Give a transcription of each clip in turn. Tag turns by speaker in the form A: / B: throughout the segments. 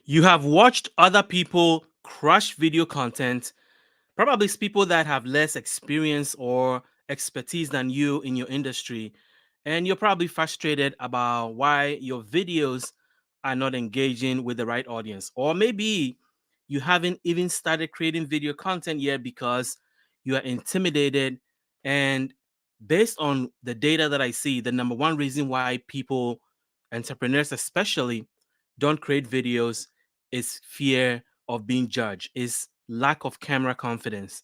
A: You have watched other people crush video content, probably it's people that have less experience or expertise than you in your industry. And you're probably frustrated about why your videos are not engaging with the right audience. Or maybe you haven't even started creating video content yet because you are intimidated. And based on the data that I see, the number one reason why people, entrepreneurs especially, don't create videos is fear of being judged, is lack of camera confidence.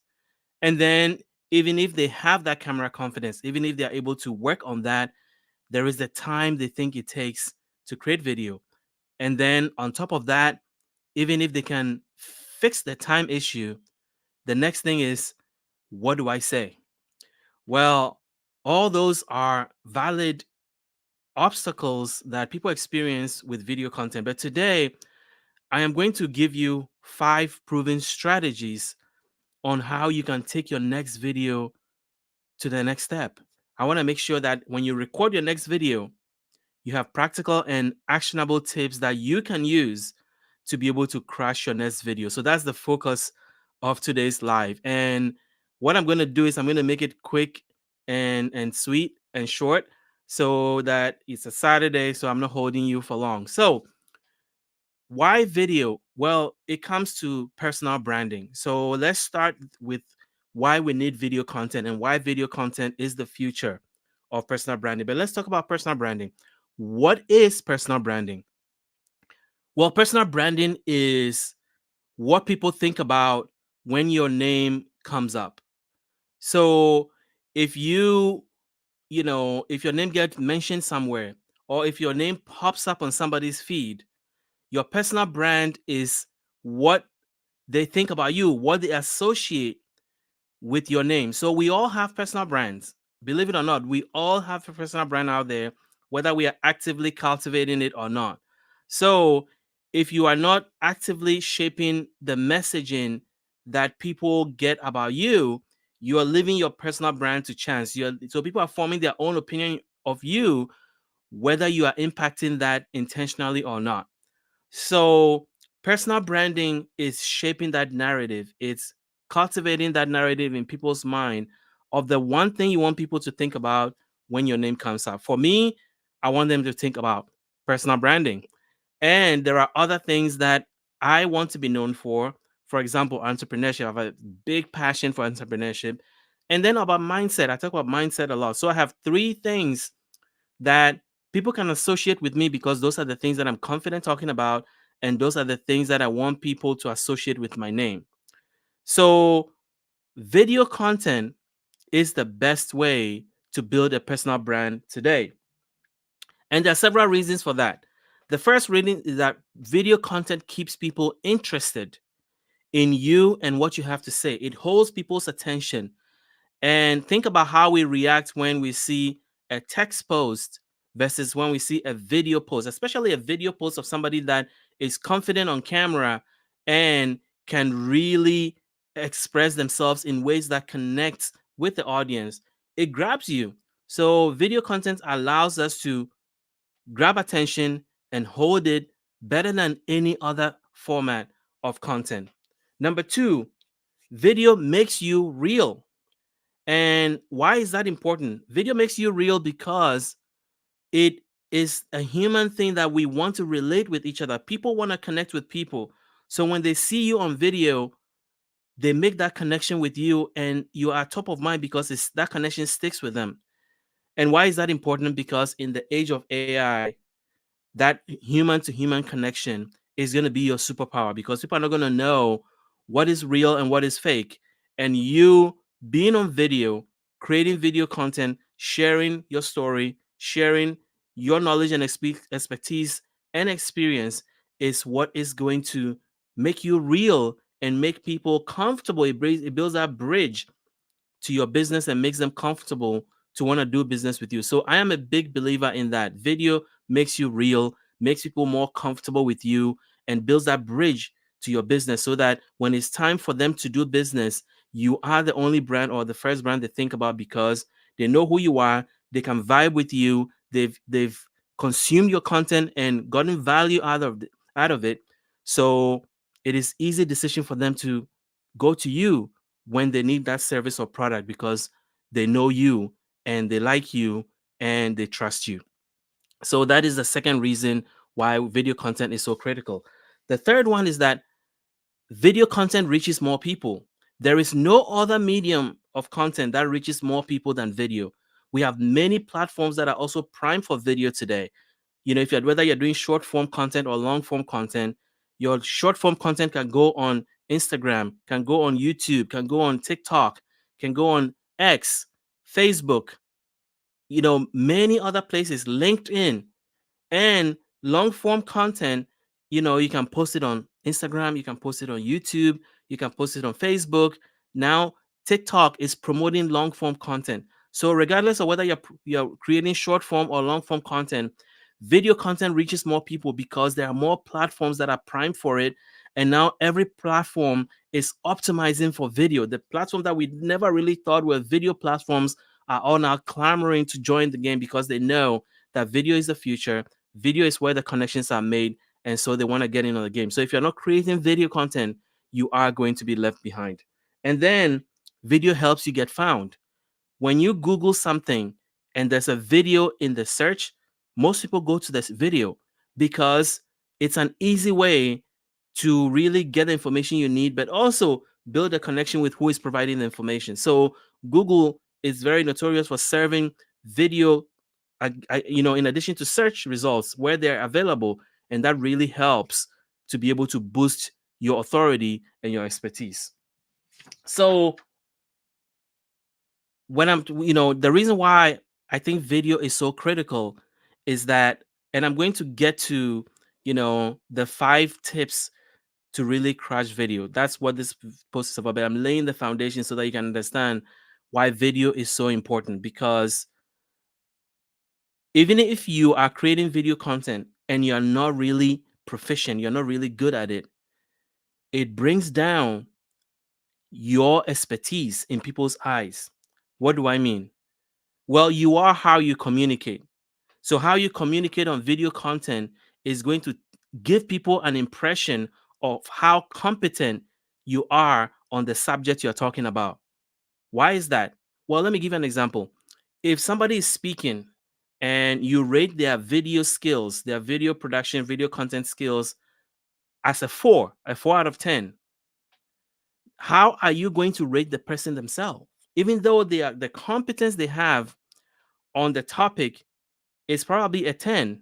A: And then even if they have that camera confidence, even if they're able to work on that, there is the time they think it takes to create video. And then on top of that, even if they can fix the time issue, the next thing is, what do I say? Well, all those are valid obstacles that people experience with video content. But today, I am going to give you 5 proven strategies on how you can take your next video to the next step. I want to make sure that when you record your next video, you have practical and actionable tips that you can use to be able to crush your next video. So that's the focus of today's live. And what I'm going to do is I'm going to make it quick and sweet and short so that it's a Saturday, so I'm not holding you for long. So, why video? Well, it comes to personal branding. So let's start with why we need video content and why video content is the future of personal branding. But let's talk about personal branding. What is personal branding? Well, personal branding is what people think about when your name comes up. So if if your name gets mentioned somewhere, or if your name pops up on somebody's feed, your personal brand is what they think about you, what they associate with your name. So we all have personal brands. Believe it or not, we all have a personal brand out there, whether we are actively cultivating it or not. So if you are not actively shaping the messaging that people get about you, you are leaving your personal brand to chance. So people are forming their own opinion of you, whether you are impacting that intentionally or not. So, personal branding is shaping that narrative. It's cultivating that narrative in people's mind of the one thing you want people to think about when your name comes up. For me, I want them to think about personal branding. And there are other things that I want to be known for. For example, entrepreneurship. I have a big passion for entrepreneurship. And then about mindset. I talk about mindset a lot. So I have 3 things that people can associate with me because those are the things that I'm confident talking about, and those are the things that I want people to associate with my name. So, video content is the best way to build a personal brand today. And there are several reasons for that. The first reason is that video content keeps people interested in you and what you have to say. It holds people's attention. And think about how we react when we see a text post versus when we see a video post, especially a video post of somebody that is confident on camera and can really express themselves in ways that connect with the audience. It grabs you. So video content allows us to grab attention and hold it better than any other format of content. Number 2, video makes you real. And why is that important? Video makes you real because it is a human thing that we want to relate with each other. People want to connect with people. So when they see you on video, they make that connection with you and you are top of mind because that connection sticks with them. And why is that important? Because in the age of AI, that human to human connection is going to be your superpower because people are not going to know what is real and what is fake. And you being on video, creating video content, sharing your story, sharing your knowledge and expertise and experience is what is going to make you real and make people comfortable. It builds that bridge to your business and makes them comfortable to want to do business with you. So I am a big believer in that. Video makes you real, makes people more comfortable with you, and builds that bridge to your business so that when it's time for them to do business, you are the only brand or the first brand they think about because they know who you are, they can vibe with you, they've consumed your content and gotten value out of it. So it is easy decision for them to go to you when they need that service or product because they know you and they like you and they trust you. So that is the second reason why video content is so critical. The third one is that video content reaches more people. There is no other medium of content that reaches more people than video. We have many platforms that are also prime for video today. If you're whether you're doing short form content or long form content, your short form content can go on Instagram, can go on YouTube, can go on TikTok, can go on X, Facebook, many other places, LinkedIn. And long form content, you can post it on Instagram, you can post it on YouTube, you can post it on Facebook. Now, TikTok is promoting long form content. So, regardless of whether you're creating short form or long form content, video content reaches more people because there are more platforms that are primed for it. And now every platform is optimizing for video. The platform that we never really thought were video platforms are all now clamoring to join the game because they know that video is the future. Video is where the connections are made, and so they want to get in on the game. So if you're not creating video content, you are going to be left behind. And then video helps you get found. When you Google something and there's a video in the search, most people go to this video because it's an easy way to really get the information you need, but also build a connection with who is providing the information. So Google is very notorious for serving video, in addition to search results where they're available, and that really helps to be able to boost your authority and your expertise. So the reason why I think video is so critical is that, and I'm going to get to, the 5 tips to really crush video. That's what this post is about. But I'm laying the foundation so that you can understand why video is so important. Because even if you are creating video content and you're not really proficient, you're not really good at it, it brings down your expertise in people's eyes. What do I mean? Well, you are how you communicate. So, how you communicate on video content is going to give people an impression of how competent you are on the subject you're talking about. Why is that? Well, let me give you an example. If somebody is speaking and you rate their video skills, their video production, video content skills as a 4 out of 10, how are you going to rate the person themselves? Even though the competence they have on the topic is probably a 10,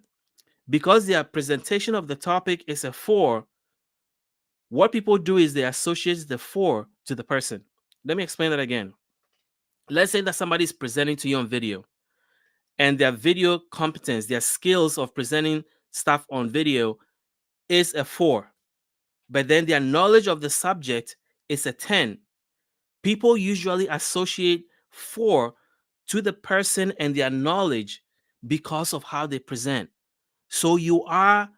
A: because their presentation of the topic is a 4, what people do is they associate the 4 to the person. Let me explain that again. Let's say that somebody is presenting to you on video and their video competence, their skills of presenting stuff on video is a 4, but then their knowledge of the subject is a 10. People usually associate 4 to the person and their knowledge because of how they present. So you are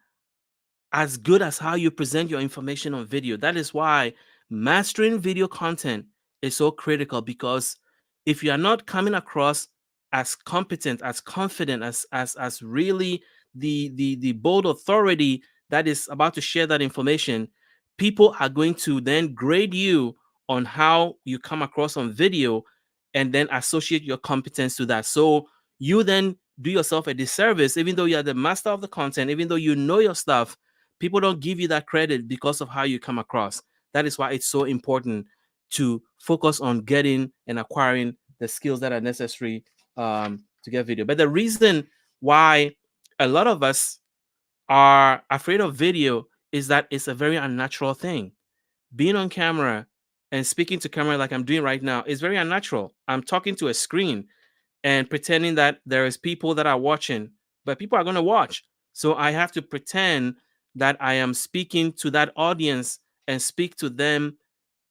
A: as good as how you present your information on video. That is why mastering video content is so critical, because if you are not coming across as competent, as confident, as really the bold authority that is about to share that information, people are going to then grade you on how you come across on video and then associate your competence to that. So you then do yourself a disservice, even though you are the master of the content, even though you know your stuff. People don't give you that credit because of how you come across. That is why it's so important to focus on getting and acquiring the skills that are necessary to get video. But the reason why a lot of us are afraid of video is that it's a very unnatural thing. Being on camera and speaking to camera like I'm doing right now is very unnatural. I'm talking to a screen and pretending that there is people that are watching, but people are going to watch. So I have to pretend that I am speaking to that audience and speak to them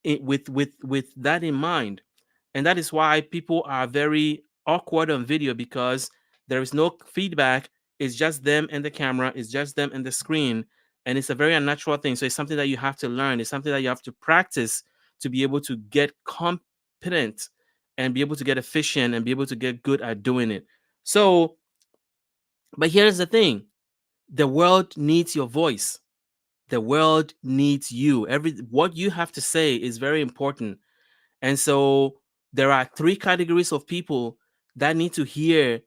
A: with that in mind. And that is why people are very awkward on video, because there is no feedback. It's just them and the camera, it's just them and the screen, and it's a very unnatural thing. So it's something that you have to learn, it's something that you have to practice to be able to get competent and be able to get efficient and be able to get good at doing it. So, but here's the thing, the world needs your voice. The world needs you. What you have to say is very important. And so there are three categories of people that need to hear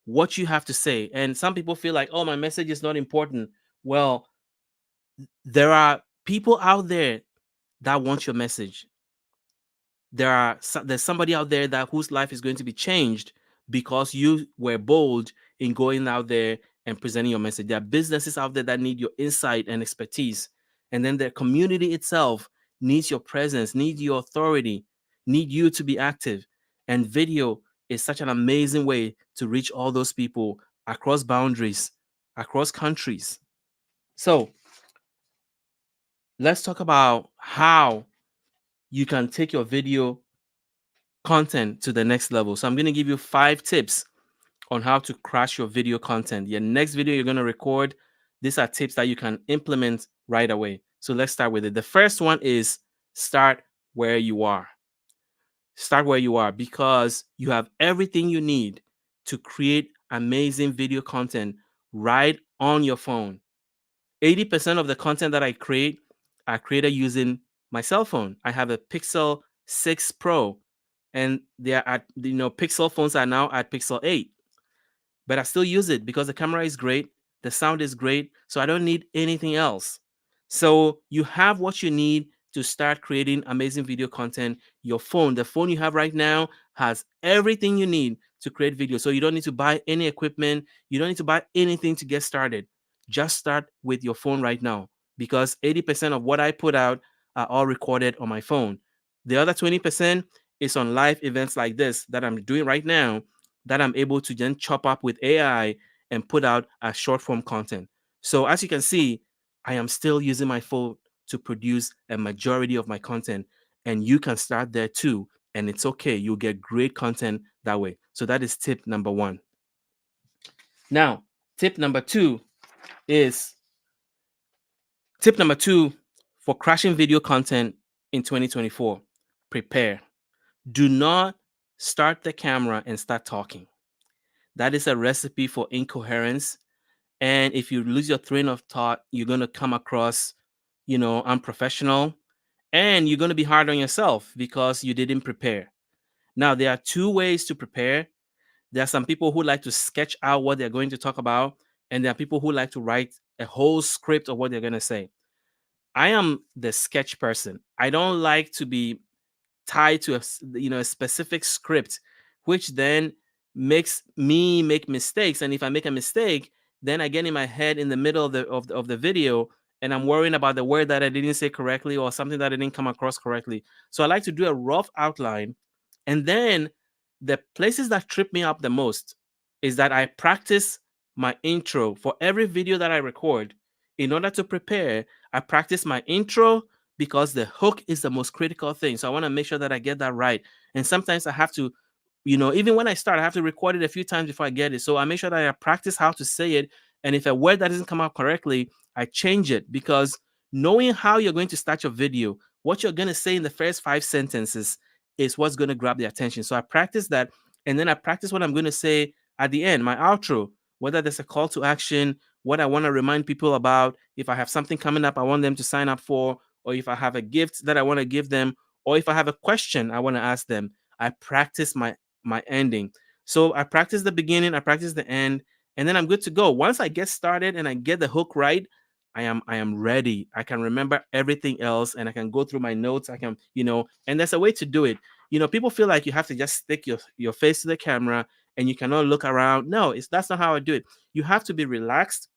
A: what you have to say. And some people feel like, oh, my message is not important. Well, there are people out there that want your message. There's somebody out there that whose life is going to be changed because you were bold in going out there and presenting your message. There are businesses out there that need your insight and expertise, and then the community itself needs your presence, needs your authority, need you to be active. And video is such an amazing way to reach all those people across boundaries, across countries. So let's talk about how you can take your video content to the next level. So I'm going to give you 5 tips on how to crash your video content. Your next video you're going to record, these are tips that you can implement right away. So let's start with it. The first one is start where you are. Start where you are, because you have everything you need to create amazing video content right on your phone. 80% of the content that I create are created using my cell phone. I have a Pixel 6 Pro, and they are at, Pixel phones are now at Pixel 8. But I still use it because the camera is great, the sound is great, so I don't need anything else. So you have what you need to start creating amazing video content. Your phone, the phone you have right now, has everything you need to create video. So you don't need to buy any equipment, you don't need to buy anything to get started. Just start with your phone right now, because 80% of what I put out are all recorded on my phone. The other 20% is on live events like this that I'm doing right now, that I'm able to then chop up with AI and put out as short form content. So as you can see, I am still using my phone to produce a majority of my content, and you can start there too. And it's okay. You'll get great content that way. So that is tip number 1. Now, tip number 2 for crashing video content in 2024. Prepare. Do not start the camera and start talking. That is a recipe for incoherence. And if you lose your train of thought, you're going to come across, unprofessional, and you're going to be hard on yourself because you didn't prepare. Now, there are 2 ways to prepare. There are some people who like to sketch out what they're going to talk about, and there are people who like to write a whole script of what they're going to say. I am the sketch person. I don't like to be tied to a specific script, which then makes me make mistakes. And if I make a mistake, then I get in my head in the middle of the video, and I'm worrying about the word that I didn't say correctly or something that I didn't come across correctly. So I like to do a rough outline, and then the places that trip me up the most is that I practice my intro for every video that I record. In order to prepare, I practice my intro, because the hook is the most critical thing. So I want to make sure that I get that right. And sometimes I have to, even when I start, I have to record it a few times before I get it. So I make sure that I practice how to say it. And if a word that doesn't come out correctly, I change it, because knowing how you're going to start your video, what you're going to say in the first 5 sentences is what's going to grab the attention. So I practice that. And then I practice what I'm going to say at the end, my outro, whether there's a call to action, what I want to remind people about, if I have something coming up I want them to sign up for, or if I have a gift that I want to give them, or if I have a question I want to ask them. I practice my ending. So I practice the beginning, I practice the end, and then I'm good to go. Once I get started and I get the hook right, I am ready. I can remember everything else, and I can go through my notes. I can, and there's a way to do it. People feel like you have to just stick your face to the camera and you cannot look around. No, that's not how I do it. You have to be relaxed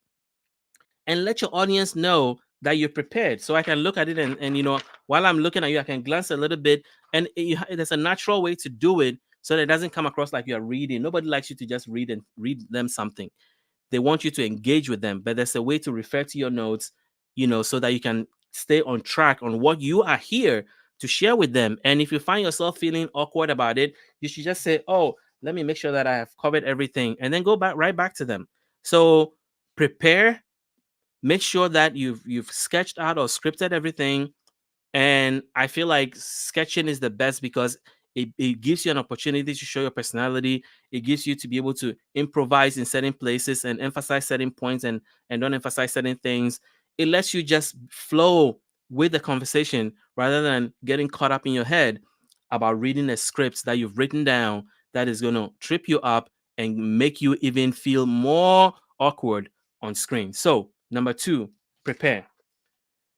A: and let your audience know that you're prepared. So I can look at it, and while I'm looking at you, I can glance a little bit, and there's a natural way to do it so that it doesn't come across like you're reading. Nobody likes you to just read them something. They want you to engage with them, but there's a way to refer to your notes, so that you can stay on track on what you are here to share with them. And if you find yourself feeling awkward about it, you should just say, oh, let me make sure that I have covered everything, and then go right back to them. So prepare. Make sure that you've sketched out or scripted everything. And I feel like sketching is the best, because it gives you an opportunity to show your personality. It gives you to be able to improvise in certain places and emphasize certain points and don't emphasize certain things. it lets you just flow with the conversation rather than getting caught up in your head about reading a script that you've written down that is going to trip you up and make you even feel more awkward on screen. So, number 2, prepare.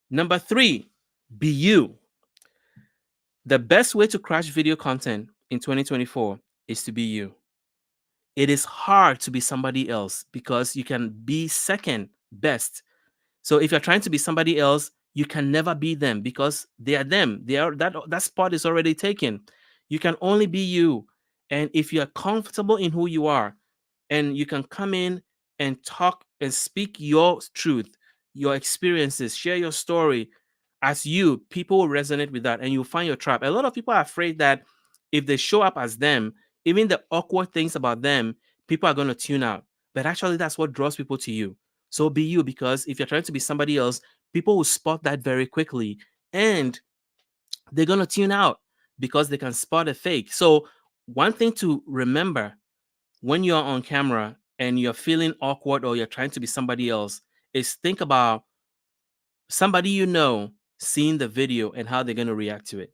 A: Number 3, be you. The best way to crash video content in 2024 is to be you. It is hard to be somebody else because you can be second best. So if you're trying to be somebody else, you can never be them because they are them. They are that spot is already taken. You can only be you. And if you're comfortable in who you are and you can come in and talk and speak your truth, your experiences, share your story as you, people will resonate with that and you'll find your tribe. A lot of people are afraid that if they show up as them, even the awkward things about them, people are going to tune out. But actually, that's what draws people to you. So be you, because if you're trying to be somebody else, people will spot that very quickly and they're going to tune out because they can spot a fake. So, one thing to remember when you're on camera and you're feeling awkward or you're trying to be somebody else is think about somebody you know seeing the video and how they're going to react to it.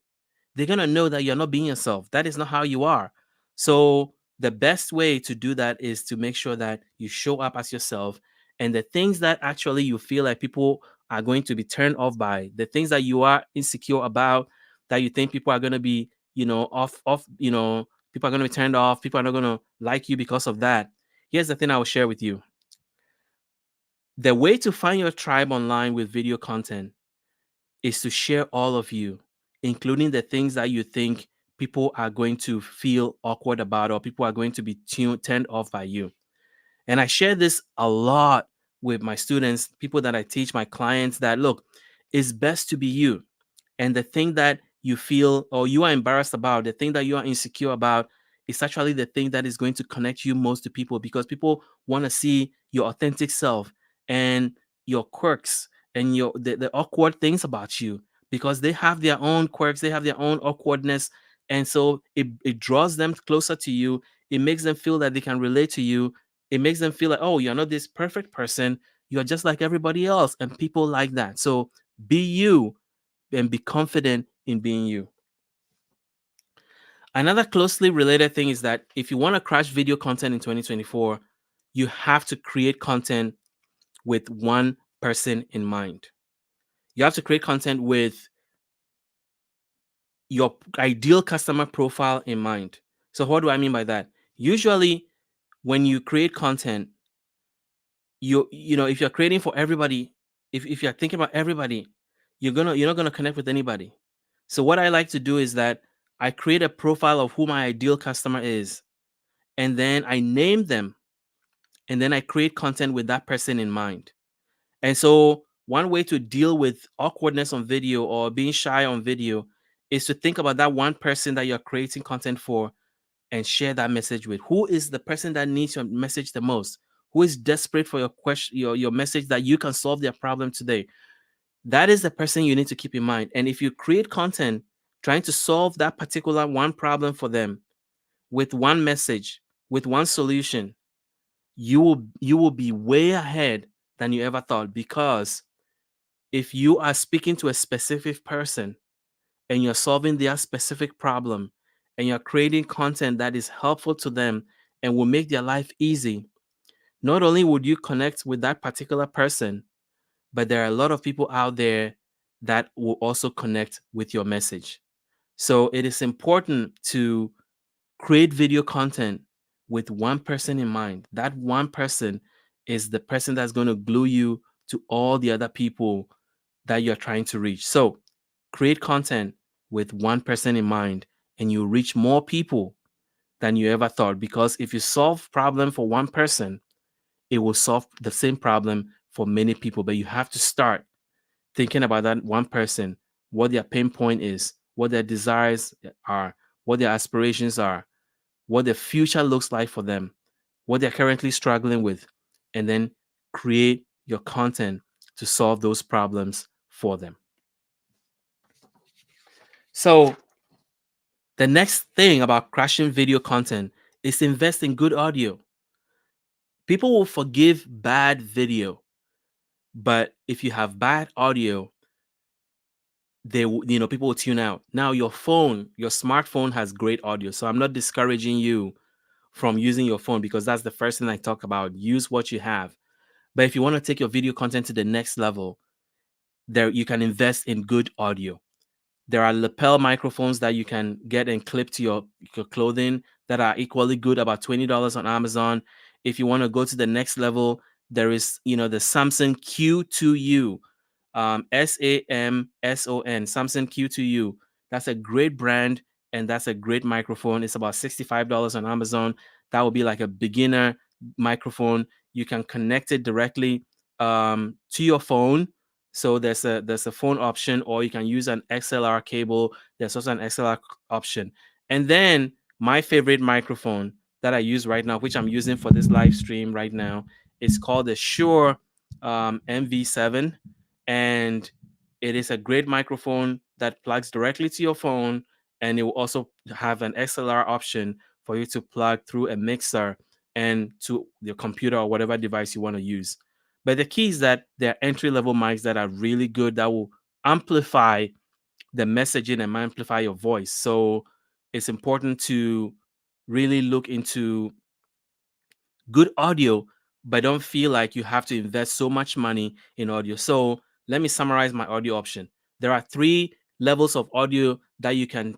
A: They're going to know that you're not being yourself. That is not how you are. So the best way to do that is to make sure that you show up as yourself, and the things that actually you feel like people are going to be turned off by, the things that you are insecure about, that you think people are going to be, people are going to be turned off, people are not going to like you because of that. Here's the thing I will share with you. The way to find your tribe online with video content is to share all of you, including the things that you think people are going to feel awkward about or people are going to be turned off by you. And I share this a lot with my students, people that I teach, my clients, that look, it's best to be you. And the thing that you feel or you are embarrassed about, the thing that you are insecure about, is actually the thing that is going to connect you most to people, because people want to see your authentic self and your quirks and the awkward things about you, because they have their own quirks, they have their own awkwardness. And so it draws them closer to you. It makes them feel that they can relate to you. It makes them feel like, oh, you're not this perfect person. You're just like everybody else. And people like that. So be you and be confident in being you. Another closely related thing is that if you want to crash video content in 2024, you have to create content with one person in mind. You have to create content with your ideal customer profile in mind. So what do I mean by that? Usually when you create content, if you're creating for everybody, if you're thinking about everybody, you're not gonna connect with anybody. So what I like to do is that I create a profile of who my ideal customer is, and then I name them, and then I create content with that person in mind. And so one way to deal with awkwardness on video or being shy on video is to think about that one person that you're creating content for and share that message with. Who is the person that needs your message the most? Who is desperate for your question, your message that you can solve their problem today? That is the person you need to keep in mind. And if you create content trying to solve that particular one problem for them with one message, with one solution, you will be way ahead than you ever thought. Because if you are speaking to a specific person and you're solving their specific problem and you're creating content that is helpful to them and will make their life easy, not only would you connect with that particular person, but there are a lot of people out there that will also connect with your message. So it is important to create video content with one person in mind. That one person is the person that's going to glue you to all the other people that you're trying to reach. So create content with one person in mind and you reach more people than you ever thought. Because if you solve problem for one person, it will solve the same problem for many people. But you have to start thinking about that one person, what their pain point is, what their desires are, what their aspirations are, what the future looks like for them, what they're currently struggling with, and then create your content to solve those problems for them. So, the next thing about crashing video content is invest in good audio. People will forgive bad video, But if you have bad audio, people will tune out. Now your smartphone has great audio. So I'm not discouraging you from using your phone, because that's the first thing I talk about. Use what you have. But if you want to take your video content to the next level, there you can invest in good audio. There are lapel microphones that you can get and clip to your clothing that are equally good, about $20 on Amazon. If you want to go to the next level, there is, the Samson Q2U, Samson Q2U. That's a great brand, and that's a great microphone. It's about $65 on Amazon. That will be like a beginner microphone. You can connect it directly to your phone. So there's a phone option, or you can use an XLR cable. There's also an XLR option. And then my favorite microphone that I use right now, which I'm using for this live stream right now, is called the Shure MV7, and it is a great microphone that plugs directly to your phone, and it will also have an XLR option for you to plug through a mixer and to your computer or whatever device you want to use. But the key is that there are entry level mics that are really good, that will amplify the messaging and amplify your voice. So it's important to really look into good audio, but don't feel like you have to invest so much money in audio. So let me summarize my audio option. There are three levels of audio that you can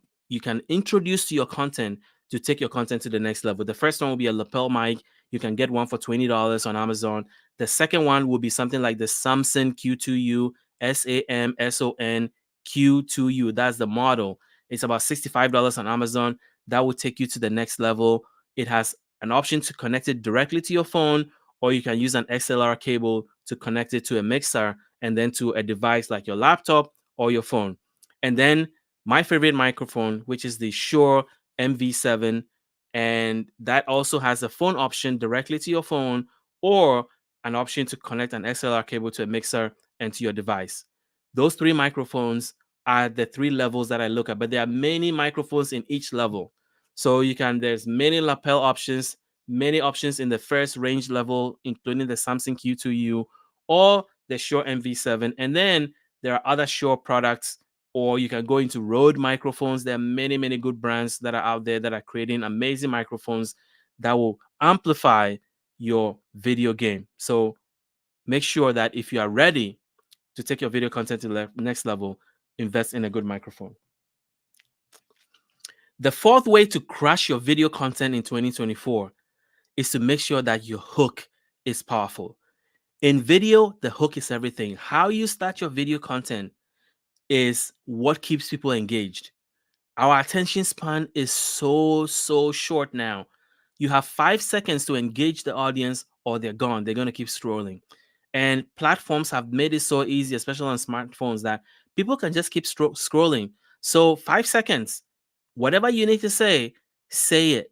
A: introduce to your content to take your content to the next level. The first one will be a lapel mic. You can get one for $20 on Amazon. The second one will be something like the Samson Q2U, SAMSON Q2U. That's the model. It's about $65 on Amazon. That will take you to the next level. It has an option to connect it directly to your phone, or you can use an XLR cable to connect it to a mixer and then to a device like your laptop or your phone. And then my favorite microphone, which is the Shure MV7, and that also has a phone option directly to your phone, or an option to connect an XLR cable to a mixer and to your device. Those three microphones are the three levels that I look at, but there are many microphones in each level. So there's many lapel options, many options in the first range level, including the Samson Q2U or the Shure MV7. And then there are other Shure products, or you can go into Rode microphones. There are many, many good brands that are out there that are creating amazing microphones that will amplify your video game. So make sure that if you are ready to take your video content to the next level, invest in a good microphone. The fourth way to crush your video content in 2024 is to make sure that your hook is powerful. In video, the hook is everything. How you start your video content is what keeps people engaged. Our attention span is so short now. You have 5 seconds to engage the audience, or they're gone. They're going to keep scrolling. And platforms have made it so easy, especially on smartphones, that people can just keep scrolling. So 5 seconds, whatever you need to say it.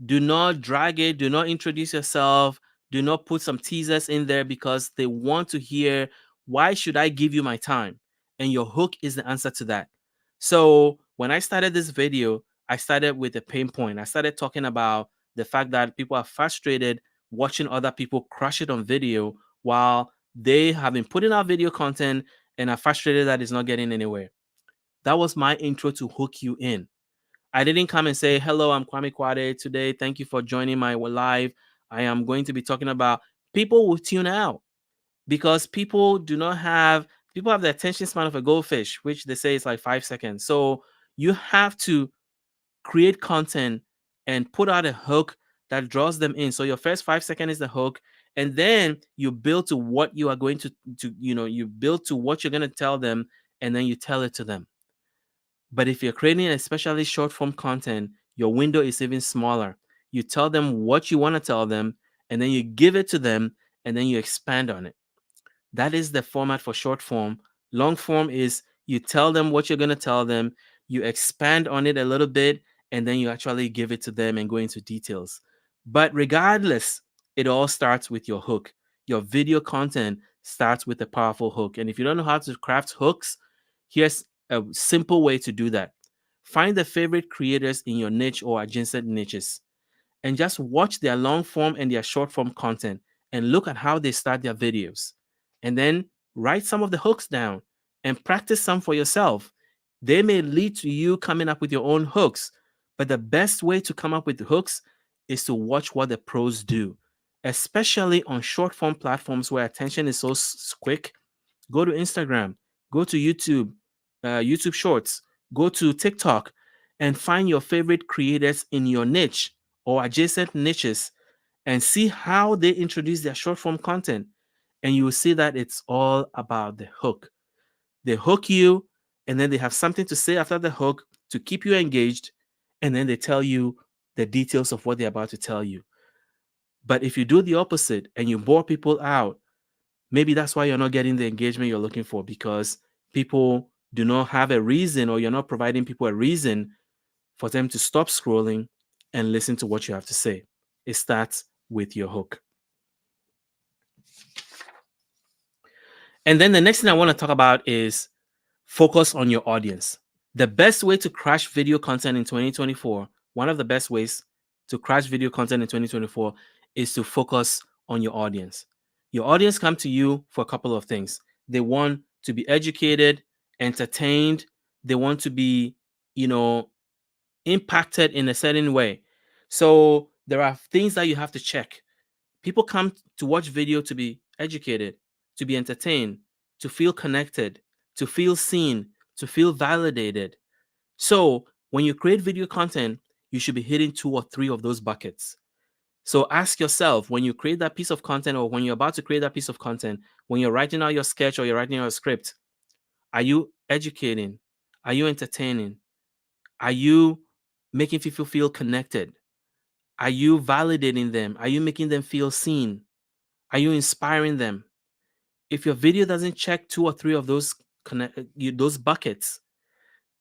A: Do not drag it. Do not introduce yourself. Do not put some teasers in there, because they want to hear, why should I give you my time? And your hook is the answer to that. So when I started this video, I started with a pain point. I started talking about the fact that people are frustrated watching other people crush it on video, while they have been putting out video content and are frustrated that it's not getting anywhere. That was my intro to hook you in. I didn't come and say, hello, I'm Kwame Kwade today. Thank you for joining my live. I am going to be talking about, people will tune out, because people have the attention span of a goldfish, which they say is like 5 seconds. So you have to create content and put out a hook that draws them in. So your first 5 seconds is the hook, and then you build to what you are going to you build to what you're going to tell them, and then you tell it to them. But if you're creating especially short form content, your window is even smaller. You tell them what you want to tell them, and then you give it to them, and then you expand on it. That is the format for short form. Long form is you tell them what you're going to tell them, you expand on it a little bit, and then you actually give it to them and go into details. But regardless, it all starts with your hook. Your video content starts with a powerful hook. And if you don't know how to craft hooks, here's a simple way to do that. Find the favorite creators in your niche or adjacent niches, and just watch their long form and their short form content, and look at how they start their videos. and then write some of the hooks down and practice some for yourself. They may lead to you coming up with your own hooks, but the best way to come up with hooks is to watch what the pros do, especially on short form platforms where attention is so quick. Go to Instagram, go to YouTube, YouTube Shorts, go to TikTok, and find your favorite creators in your niche or adjacent niches and see how they introduce their short form content. And you will see that it's all about the hook. They hook you, and then they have something to say after the hook to keep you engaged, and then they tell you the details of what they're about to tell you. But if you do the opposite and you bore people out, maybe that's why you're not getting the engagement you're looking for, because people do not have a reason, or you're not providing people a reason for them to stop scrolling and listen to what you have to say. It starts with your hook. And then the next thing I want to talk about is focus on your audience. The best way to crash video content in 2024, one of the best ways to crash video content in 2024 is to focus on your audience. Your audience come to you for a couple of things. They want to be educated, entertained, they want to be, impacted in a certain way. So there are things that you have to check. People come to watch video to be educated, to be entertained, to feel connected, to feel seen, to feel validated. So when you create video content, you should be hitting 2 or 3 of those buckets. So ask yourself, when you create that piece of content, or when you're about to create that piece of content, when you're writing out your sketch or you're writing out a script, are you educating? Are you entertaining? Are you making people feel connected? Are you validating them? Are you making them feel seen? Are you inspiring them? If your video doesn't check 2 or 3 of those those buckets,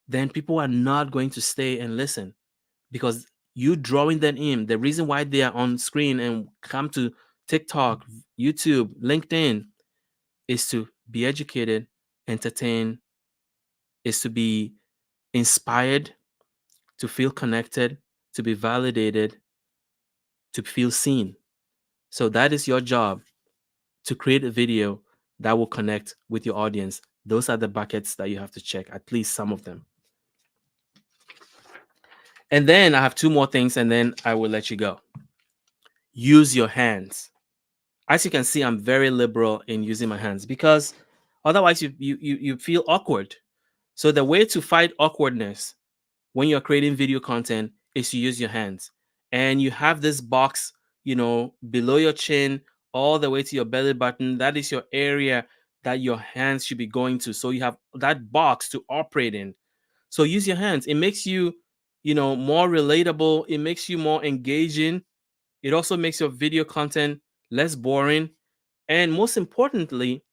A: then people are not going to stay and listen, because you drawing them in. The reason why they are on screen and come to TikTok, YouTube, LinkedIn is to be educated, entertained, is to be inspired, to feel connected, to be validated, to feel seen. So that is your job, to create a video that will connect with your audience. Those are the buckets that you have to check, at least some of them. And then I have 2 more things, and then I will let you go. Use your hands. As you can see, I'm very liberal in using my hands, because otherwise you feel awkward. So the way to fight awkwardness when you're creating video content is to use your hands. And you have this box, below your chin, all the way to your belly button. That is your area that your hands should be going to. So you have that box to operate in. So use your hands. It makes you, more relatable. It makes you more engaging. It also makes your video content less boring. And most importantly,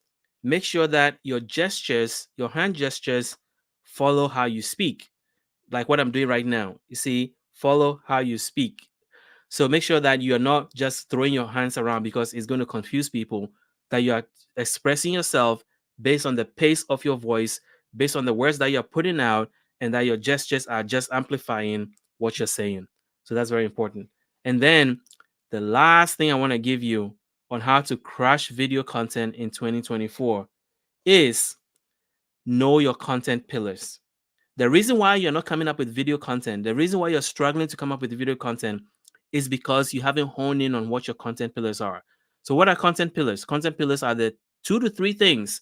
A: make sure that your gestures, your hand gestures, follow how you speak. Like what I'm doing right now. You see, follow how you speak. So make sure that you're not just throwing your hands around, because it's going to confuse people, that you are expressing yourself based on the pace of your voice, based on the words that you're putting out, and that your gestures are just amplifying what you're saying. So that's very important. And then the last thing I want to give you on how to crush video content in 2024 is know your content pillars. The reason why you're not coming up with video content, the reason why you're struggling to come up with video content, is because you haven't honed in on what your content pillars are. So what are content pillars? Content pillars are the 2 to 3 things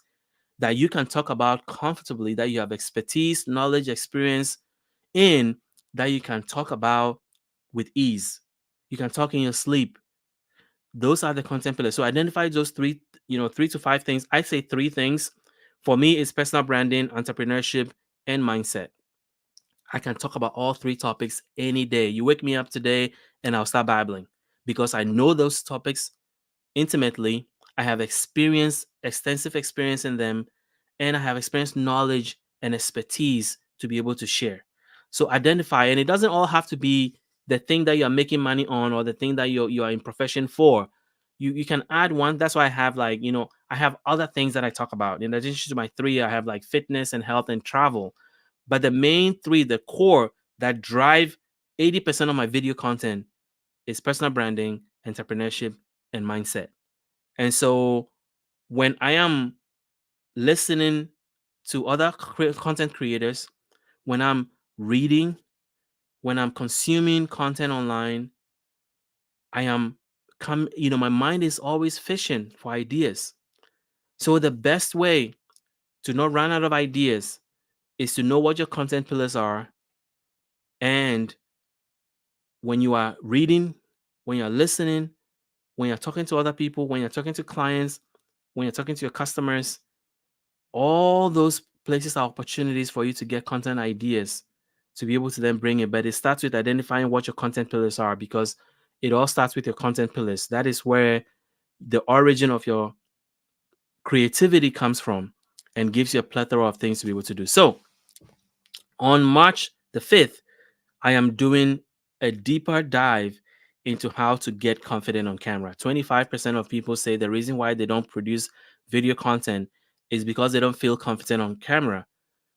A: that you can talk about comfortably, that you have expertise, knowledge, experience in, that you can talk about with ease. You can talk in your sleep. Those are the content pillars. So identify those 3, 3 to 5 things. I say 3 things. For me, it's personal branding, entrepreneurship, and mindset. I can talk about all 3 topics any day. You wake me up today and I'll start babbling, because I know those topics intimately. I have extensive experience in them, and I have experience, knowledge, and expertise to be able to share. So identify, and it doesn't all have to be the thing that you're making money on, or the thing that you are in profession for. You can add one. That's why I have, I have other things that I talk about. In addition to my 3, I have like fitness and health and travel. But the main 3, the core that drive 80% of my video content, is personal branding, entrepreneurship, and mindset. And so when I am listening to other content creators, when I'm reading, when I'm consuming content online, I am my mind is always fishing for ideas. So the best way to not run out of ideas is to know what your content pillars are. And when you are reading, when you're listening, when you're talking to other people, when you're talking to clients, when you're talking to your customers, all those places are opportunities for you to get content ideas to be able to then bring it. But it starts with identifying what your content pillars are, because it all starts with your content pillars. That is where the origin of your creativity comes from and gives you a plethora of things to be able to do. So on March the 5th, I am doing a deeper dive into how to get confident on camera. 25% of people say the reason why they don't produce video content is because they don't feel confident on camera.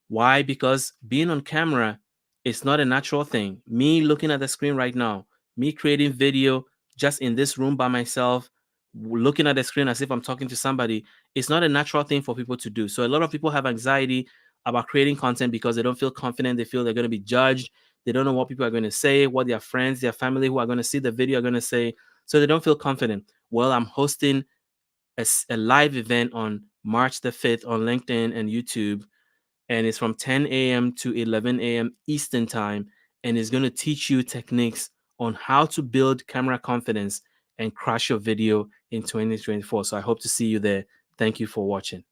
A: Why? Because being on camera is not a natural thing. Me looking at the screen right now, me creating video just in this room by myself, looking at the screen as if I'm talking to somebody, it's not a natural thing for people to do. So a lot of people have anxiety about creating content because they don't feel confident. They feel they're going to be judged. They don't know what people are going to say, what their friends, their family who are going to see the video are going to say. So they don't feel confident. Well, I'm hosting a live event on March the 5th on LinkedIn and YouTube, and it's from 10 a.m. to 11 a.m. Eastern time, and it's going to teach you techniques on how to build camera confidence and crush your video in 2024. So I hope to see you there. Thank you for watching.